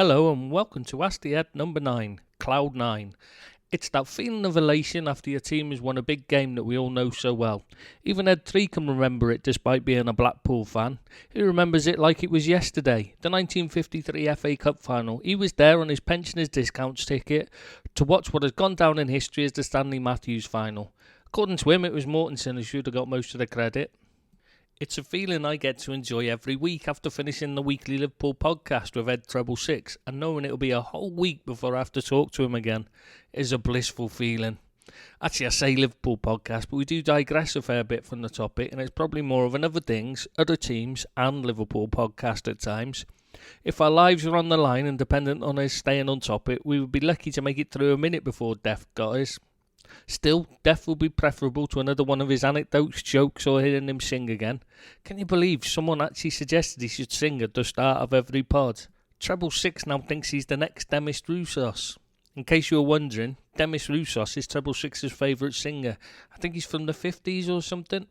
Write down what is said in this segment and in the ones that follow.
Hello and welcome to Ask the Ed number 9, Cloud 9. It's that feeling of elation after your team has won a big game that we all know so well. Even Ed1 can remember it despite being a Blackpool fan. He remembers it like it was yesterday, the 1953 FA Cup final. He was there on his pensioners discounts ticket to watch what has gone down in history as the Stanley Matthews final. According to him, it was Mortensen who should have got most of the credit. It's a feeling I get to enjoy every week after finishing the weekly Liverpool podcast with Ed666 and knowing it'll be a whole week before I have to talk to him again is a blissful feeling. Actually, I say Liverpool podcast, but we do digress a fair bit from the topic, and it's probably more of an other things, other teams and Liverpool podcast at times. If our lives were on the line and dependent on us staying on topic, we would be lucky to make it through a minute before death got us. Still, death will be preferable to another one of his anecdotes, jokes, or hearing him sing again. Can you believe someone actually suggested he should sing at the start of every pod? Treble Six now thinks he's the next Demis Roussos. In case you were wondering, Demis Roussos is Treble Six's favourite singer. I think he's from the 50s or something.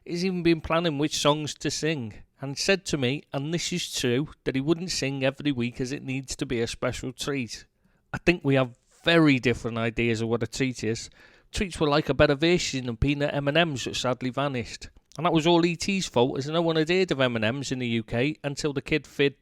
He's even been planning which songs to sing, and said to me, and this is true, that he wouldn't sing every week as it needs to be a special treat. I think we have very different ideas of what a treat is. Treats were like a better version of peanut M&Ms that sadly vanished. And that was all E.T.'s fault, as no one had heard of M&Ms in the UK until the kid fed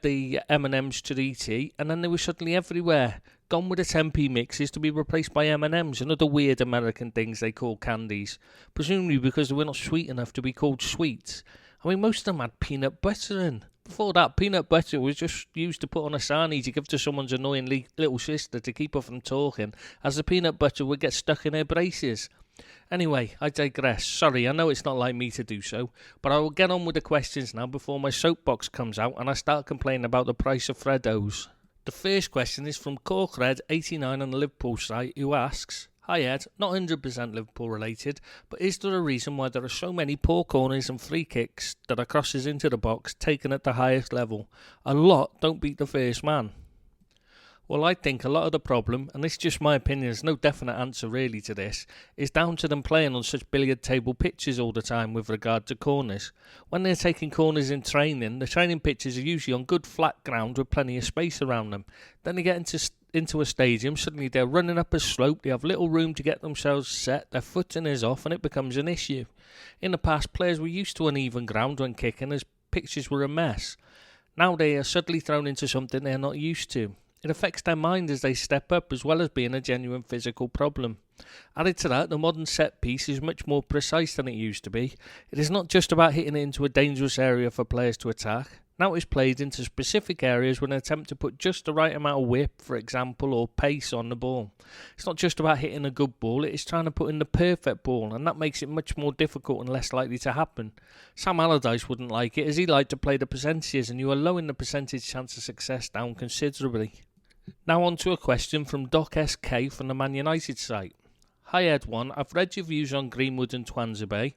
the M&Ms to E.T. and then they were suddenly everywhere. Gone with the 10p mixes to be replaced by M&Ms and other weird American things they call candies. Presumably because they were not sweet enough to be called sweets. I mean, most of them had peanut butter in. Before that, peanut butter was just used to put on a sarnie to give to someone's annoying little sister to keep her from talking, as the peanut butter would get stuck in her braces. Anyway, I digress. Sorry, I know it's not like me to do so, but I will get on with the questions now before my soapbox comes out and I start complaining about the price of Freddos. The first question is from Corkred89 on the Liverpool site, who asks, "Hi Ed, not 100% Liverpool related, but is there a reason why there are so many poor corners and free kicks that are crosses into the box taken at the highest level? A lot don't beat the first man." Well, I think a lot of the problem, and this is just my opinion, there's no definite answer really to this, is down to them playing on such billiard table pitches all the time with regard to corners. When they're taking corners in training, the training pitches are usually on good flat ground with plenty of space around them. Then they get into a stadium, suddenly they're running up a slope, they have little room to get themselves set, their footing is off and it becomes an issue. In the past, players were used to uneven ground when kicking as pitches were a mess. Now they are suddenly thrown into something they're not used to. It affects their mind as they step up, as well as being a genuine physical problem. Added to that, the modern set piece is much more precise than it used to be. It is not just about hitting it into a dangerous area for players to attack. Now it's played into specific areas with an attempt to put just the right amount of whip, for example, or pace on the ball. It's not just about hitting a good ball, it is trying to put in the perfect ball, and that makes it much more difficult and less likely to happen. Sam Allardyce wouldn't like it, as he liked to play the percentages, and you are lowering the percentage chance of success down considerably. Now on to a question from Doc SK from the Man United site. "Hi Ed1, I've read your views on Greenwood and Twanzebe.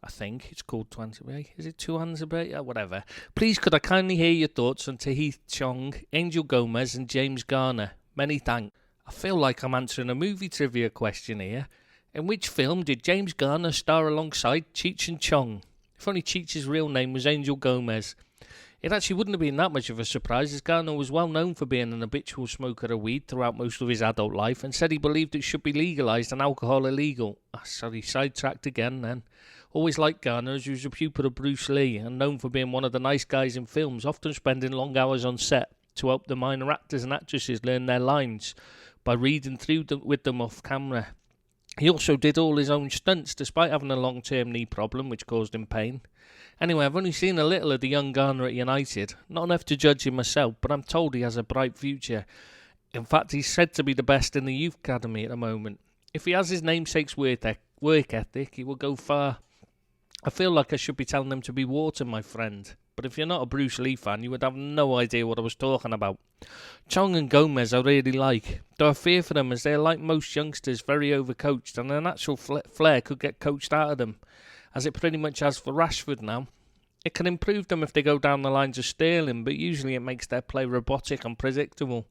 I think it's called Twanzebe. Is it Twanzebe? Yeah, whatever. Please could I kindly hear your thoughts on Tahith Chong, Angel Gomez and James Garner? Many thanks." I feel like I'm answering a movie trivia question here. In which film did James Garner star alongside Cheech and Chong? If only Cheech's real name was Angel Gomez. It actually wouldn't have been that much of a surprise, as Garner was well known for being an habitual smoker of weed throughout most of his adult life and said he believed it should be legalised and alcohol illegal. Sidetracked again then. Always liked Garner, as he was a pupil of Bruce Lee and known for being one of the nice guys in films, often spending long hours on set to help the minor actors and actresses learn their lines by reading through them with them off camera. He also did all his own stunts despite having a long-term knee problem which caused him pain. Anyway, I've only seen a little of the young Garner at United, not enough to judge him myself, but I'm told he has a bright future. In fact, he's said to be the best in the youth academy at the moment. If he has his namesake's work ethic, he will go far. I feel like I should be telling him to be water, my friend, but if you're not a Bruce Lee fan, you would have no idea what I was talking about. Chong and Gomez I really like, though I fear for them as they're like most youngsters, very overcoached, and their natural flair could get coached out of them, as it pretty much has for Rashford now. It can improve them if they go down the lines of Sterling, but usually it makes their play robotic and predictable.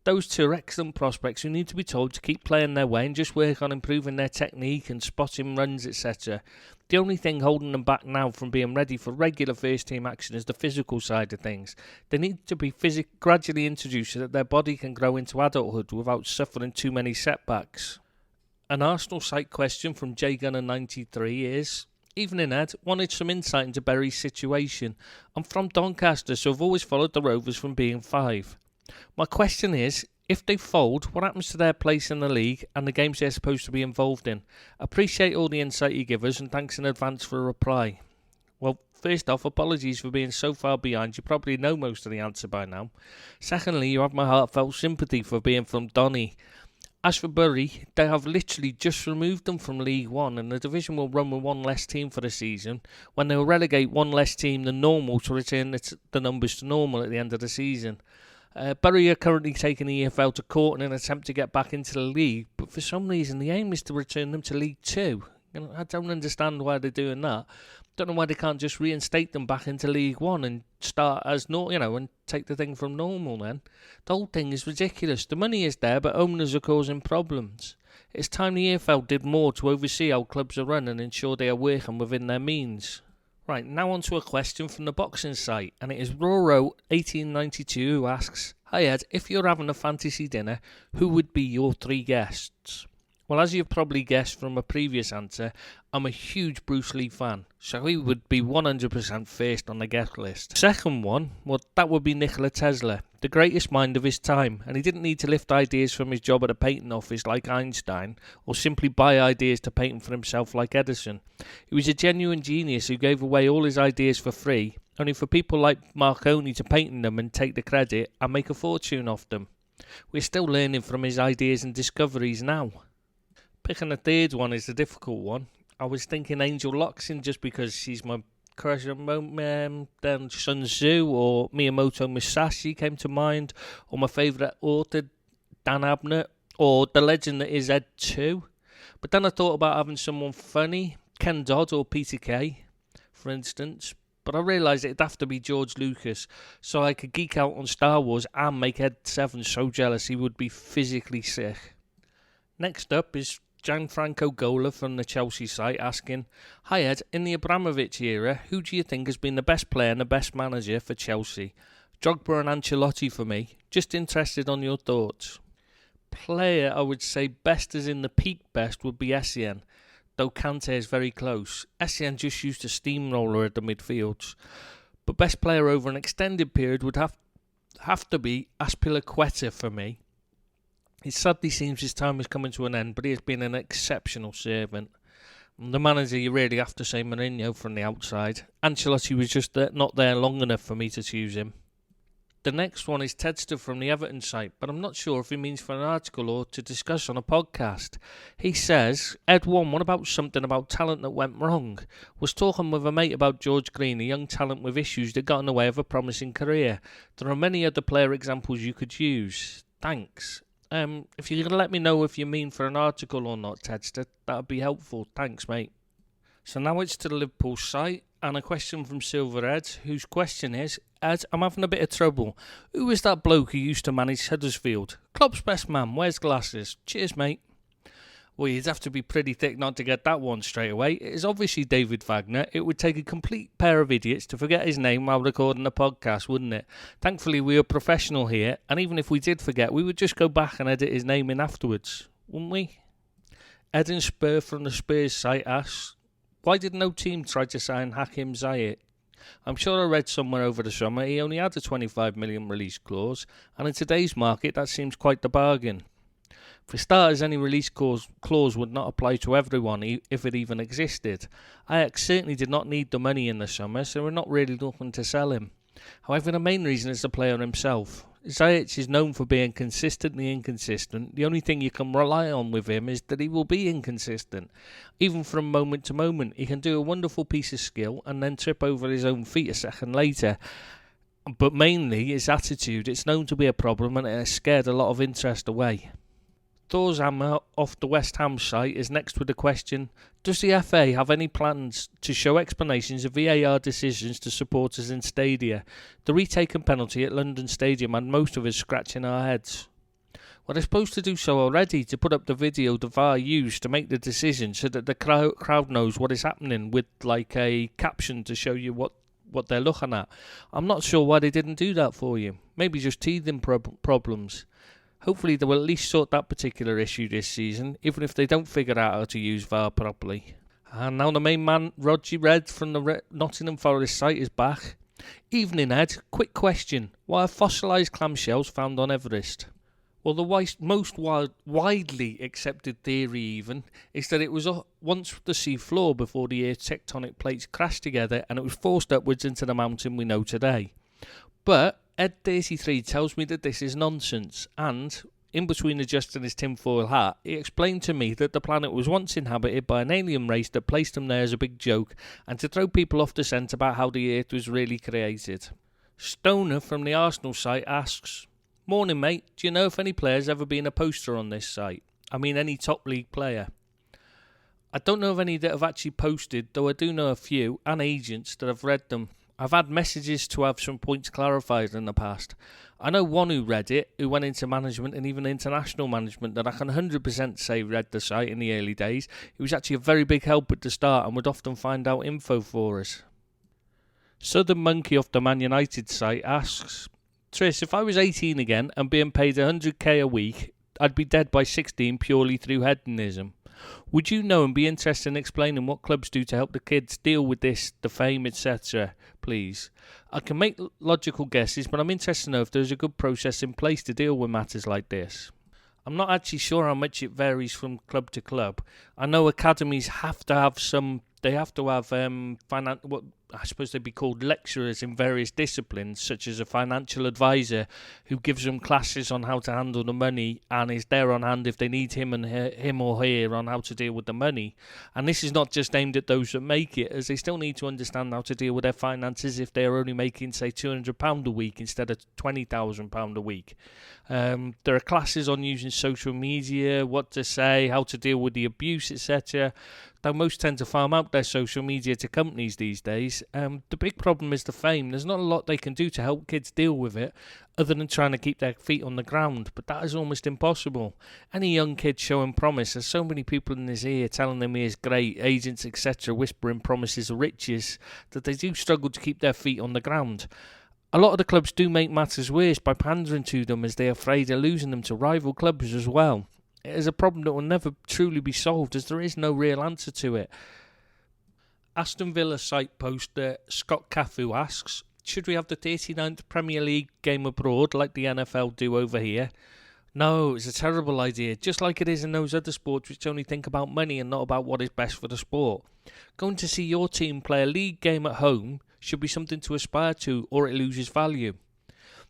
Those two are excellent prospects who need to be told to keep playing their way and just work on improving their technique and spotting runs, etc. The only thing holding them back now from being ready for regular first team action is the physical side of things. They need to be gradually introduced so that their body can grow into adulthood without suffering too many setbacks. An Arsenal site question from JGunner93 is, Evening Ed, wanted some insight into Bury's situation. I'm from Doncaster, so I've always followed the Rovers from being 5. My question is, if they fold, what happens to their place in the league and the games they're supposed to be involved in? Appreciate all the insight you give us and thanks in advance for a reply. Well, first off, apologies for being so far behind. You probably know most of the answer by now. Secondly, you have my heartfelt sympathy for being from Donny. As for Bury, they have literally just removed them from League One and the division will run with one less team for the season when they will relegate one less team than normal to return the numbers to normal at the end of the season. Bury are currently taking the EFL to court in an attempt to get back into the league, but for some reason the aim is to return them to League 2. I don't understand why they're doing that. Don't know why they can't just reinstate them back into League 1 and start as and take the thing from normal then. The whole thing is ridiculous. The money is there, but owners are causing problems. It's time the EFL did more to oversee how clubs are run and ensure they are working within their means. Right, now on to a question from the boxing site, and it is Roro1892 who asks, Hi Ed, if you're having a fantasy dinner, who would be your 3 guests? Well, as you've probably guessed from a previous answer, I'm a huge Bruce Lee fan, so he would be 100% first on the guest list. Second one, well, that would be Nikola Tesla, the greatest mind of his time, and he didn't need to lift ideas from his job at a patent office like Einstein, or simply buy ideas to patent for himself like Edison. He was a genuine genius who gave away all his ideas for free, only for people like Marconi to patent them and take the credit and make a fortune off them. We're still learning from his ideas and discoveries now. Picking a third one is a difficult one. I was thinking Angel Loxin just because she's my crush. Then Sun Tzu or Miyamoto Musashi came to mind, or my favourite author, Dan Abnett, or the legend that is Ed1. But then I thought about having someone funny, Ken Dodd or Peter Kay, for instance. But I realised it'd have to be George Lucas, so I could geek out on Star Wars and make Ed7 so jealous he would be physically sick. Next up is Gianfranco Gola from the Chelsea site asking, Hi Ed, in the Abramovich era, who do you think has been the best player and the best manager for Chelsea? Drogba and Ancelotti for me. Just interested on your thoughts. Player, I would say best as in the peak best would be Essien, though Kante is very close. Essien just used a steamroller at the midfields. But best player over an extended period would have to be Azpilicueta for me. It sadly seems his time is coming to an end, but he has been an exceptional servant. The manager, you really have to say Mourinho from the outside. Ancelotti was just not there long enough for me to choose him. The next one is Tedster from the Everton site, but I'm not sure if he means for an article or to discuss on a podcast. He says, Ed1, what about something about talent that went wrong? Was talking with a mate about George Green, a young talent with issues that got in the way of a promising career. There are many other player examples you could use. Thanks. If you could let me know if you mean for an article or not, Tedster, that would be helpful. Thanks, mate. So now it's to the Liverpool site, and a question from Silver Ed, whose question is, Ed, I'm having a bit of trouble. Who is that bloke who used to manage Huddersfield? Klopp's best man, wears glasses. Cheers, mate. Well, you'd have to be pretty thick not to get that one straight away. It is obviously David Wagner. It would take a complete pair of idiots to forget his name while recording a podcast, wouldn't it? Thankfully, we are professional here, and even if we did forget, we would just go back and edit his name in afterwards, wouldn't we? Ed and Spur from the Spurs site asks, why did no team try to sign Hakim Ziyech? I'm sure I read somewhere over the summer he only had a 25 million release clause, and in today's market that seems quite the bargain. For starters, any release clause would not apply to everyone if it even existed. Ajax certainly did not need the money in the summer, so we're not really looking to sell him. However, the main reason is the player himself. Ziyech is known for being consistently inconsistent. The only thing you can rely on with him is that he will be inconsistent. Even from moment to moment, he can do a wonderful piece of skill and then trip over his own feet a second later. But mainly his attitude, it's known to be a problem and it has scared a lot of interest away. Thor's Hammer off the West Ham site is next with the question, does the FA have any plans to show explanations of VAR decisions to supporters in stadia? The retaken penalty at London Stadium had most of us scratching our heads. Well, they're supposed to do so already, to put up the video the VAR used to make the decision so that the crowd knows what is happening, with like a caption to show you what they're looking at. I'm not sure why they didn't do that for you. Maybe just teething problems. Hopefully they will at least sort that particular issue this season, even if they don't figure out how to use VAR properly. And now the main man, Roger Ed from the Nottingham Forest site, is back. Evening, Ed. Quick question. Why are fossilised clamshells found on Everest? Well, the most widely accepted theory even is that it was once the sea floor before the Earth's tectonic plates crashed together and it was forced upwards into the mountain we know today. But Ed33 tells me that this is nonsense, and in between adjusting his tinfoil hat, he explained to me that the planet was once inhabited by an alien race that placed them there as a big joke and to throw people off the scent about how the Earth was really created. Stoner from the Arsenal site asks, "Morning, mate. Do you know if any players ever been a poster on this site? I mean, any top league player?" I don't know of any that have actually posted, though I do know a few, and agents that have read them. I've had messages to have some points clarified in the past. I know one who read it, who went into management and even international management, that I can 100% say read the site in the early days. He was actually a very big help at the start and would often find out info for us. Southern Monkey off the Man United site asks, "Tris, if I was 18 again and being paid 100k a week, I'd be dead by 16 purely through hedonism. Would you know and be interested in explaining what clubs do to help the kids deal with this, the fame, etc., please? I can make logical guesses, but I'm interested to know if there's a good process in place to deal with matters like this." I'm not actually sure how much it varies from club to club. I know academies have to have what I suppose they'd be called lecturers in various disciplines, such as a financial advisor who gives them classes on how to handle the money and is there on hand if they need him or her on how to deal with the money. And this is not just aimed at those that make it, as they still need to understand how to deal with their finances if they're only making, say, £200 a week instead of £20,000 a week. There are classes on using social media, what to say, how to deal with the abuse, etc. Though most tend to farm out their social media to companies these days. The big problem is the fame. There's not a lot they can do to help kids deal with it, other than trying to keep their feet on the ground, but that is almost impossible. Any young kid showing promise, there's so many people in his ear telling them he is great, agents, etc., whispering promises of riches, that they do struggle to keep their feet on the ground. A lot of the clubs do make matters worse by pandering to them, as they are afraid of losing them to rival clubs as well. It is a problem that will never truly be solved, as there is no real answer to it. Aston Villa site poster Scott Cafu asks, "Should we have the 39th Premier League game abroad like the NFL do over here?" No, it's a terrible idea, just like it is in those other sports which only think about money and not about what is best for the sport. Going to see your team play a league game at home should be something to aspire to, or it loses value.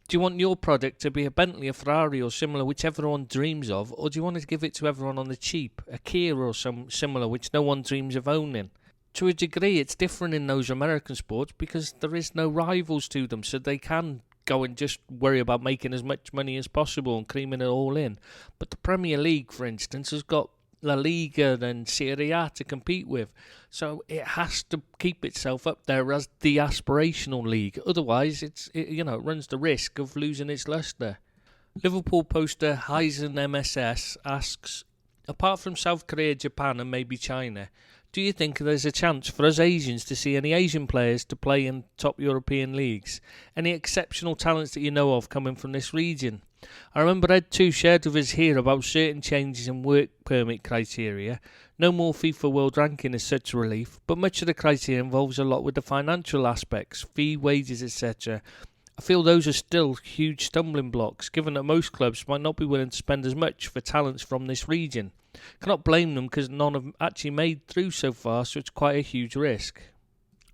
Do you want your product to be a Bentley, a Ferrari or similar, which everyone dreams of, or do you want to give it to everyone on the cheap, a Kia or some similar which no one dreams of owning? To a degree it's different in those American sports because there is no rivals to them, so they can go and just worry about making as much money as possible and creaming it all in. But the Premier League, for instance, has got La Liga and Serie A to compete with, so it has to keep itself up there as the aspirational league. Otherwise, it runs the risk of losing its lustre. Liverpool poster Heisen MSS asks, "Apart from South Korea, Japan and maybe China, do you think there's a chance for us Asians to see any Asian players to play in top European leagues? Any exceptional talents that you know of coming from this region? I remember Ed1 shared with us here about certain changes in work permit criteria. No more FIFA World Ranking is such a relief, but much of the criteria involves a lot with the financial aspects, fee, wages, etc. I feel those are still huge stumbling blocks, given that most clubs might not be willing to spend as much for talents from this region. Cannot blame them because none have actually made through so far, so it's quite a huge risk."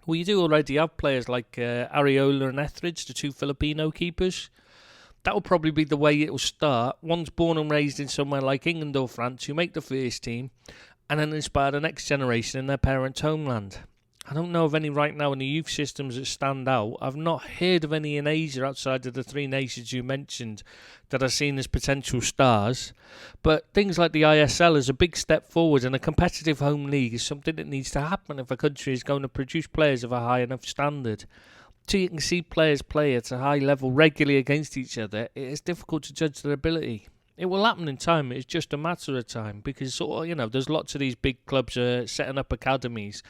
Well, you do already have players like Areola and Etheridge, the two Filipino keepers. That will probably be the way it will start. One's born and raised in somewhere like England or France, who make the first team, and then inspire the next generation in their parents' homeland. I don't know of any right now in the youth systems that stand out. I've not heard of any in Asia outside of the three nations you mentioned that are seen as potential stars. But things like the ISL is a big step forward, and a competitive home league is something that needs to happen if a country is going to produce players of a high enough standard. Till you can see players play at a high level regularly against each other, it is difficult to judge their ability. It will happen in time. It's just a matter of time because there's lots of these big clubs setting up academies.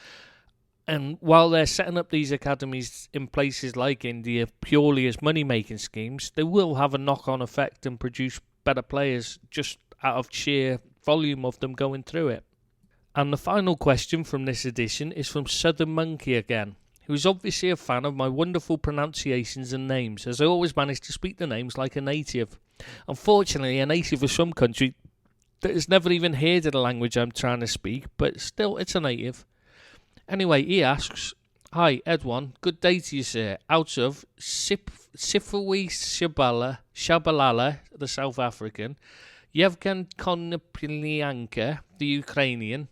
And while they're setting up these academies in places like India purely as money-making schemes, they will have a knock-on effect and produce better players just out of sheer volume of them going through it. And the final question from this edition is from Southern Monkey again, who is obviously a fan of my wonderful pronunciations and names, as I always manage to speak the names like a native. Unfortunately, a native of some country that has never even heard of the language I'm trying to speak, but still, it's a native. Anyway, he asks, "Hi, Ed1, good day to you, sir. Out of Sifawi Shabalala, the South African, Yevgen Konoplyanka, the Ukrainian,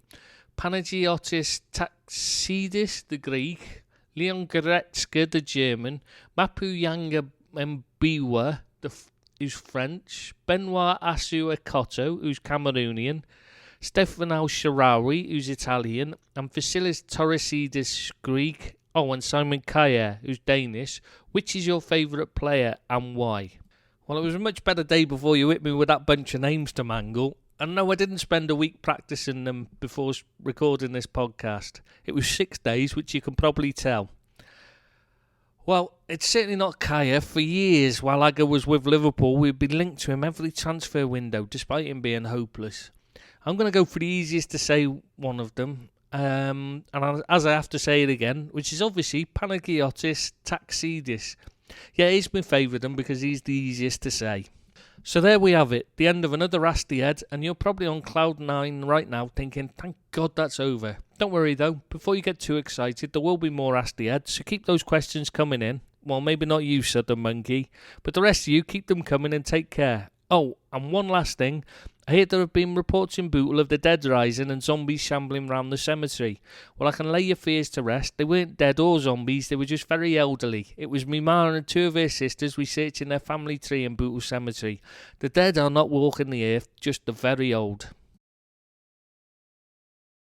Panagiotis Taxidis, the Greek, Leon Goretzka, the German, Mapuyanga Mbiwa, who's French, Benoit Asu Ekoto, who's Cameroonian, Stefano Sharawi, who's Italian, and Vasilis Torresidis, Greek, and Simon Kjaer, who's Danish. Which is your favourite player and why?" Well, it was a much better day before you hit me with that bunch of names to mangle. And no, I didn't spend a week practising them before recording this podcast. It was 6 days, which you can probably tell. Well, it's certainly not Kjaer. For years, while Agger was with Liverpool, we've been linked to him every transfer window, despite him being hopeless. I'm going to go for the easiest to say one of them, and as I have to say it again, which is obviously Panagiotis Taxidis. Yeah, he's my favourite one because he's the easiest to say. So there we have it, the end of another Ask the Ed, and you're probably on cloud 9 right now thinking, thank God that's over. Don't worry though, before you get too excited, there will be more Ask the Ed, so keep those questions coming in. Well, maybe not you, Southern Monkey, but the rest of you, keep them coming and take care. Oh, and one last thing. I hear there have been reports in Bootle of the dead rising and zombies shambling round the cemetery. Well, I can lay your fears to rest. They weren't dead or zombies, they were just very elderly. It was me ma and 2 of her sisters researching their family tree in Bootle Cemetery. The dead are not walking the earth, just the very old.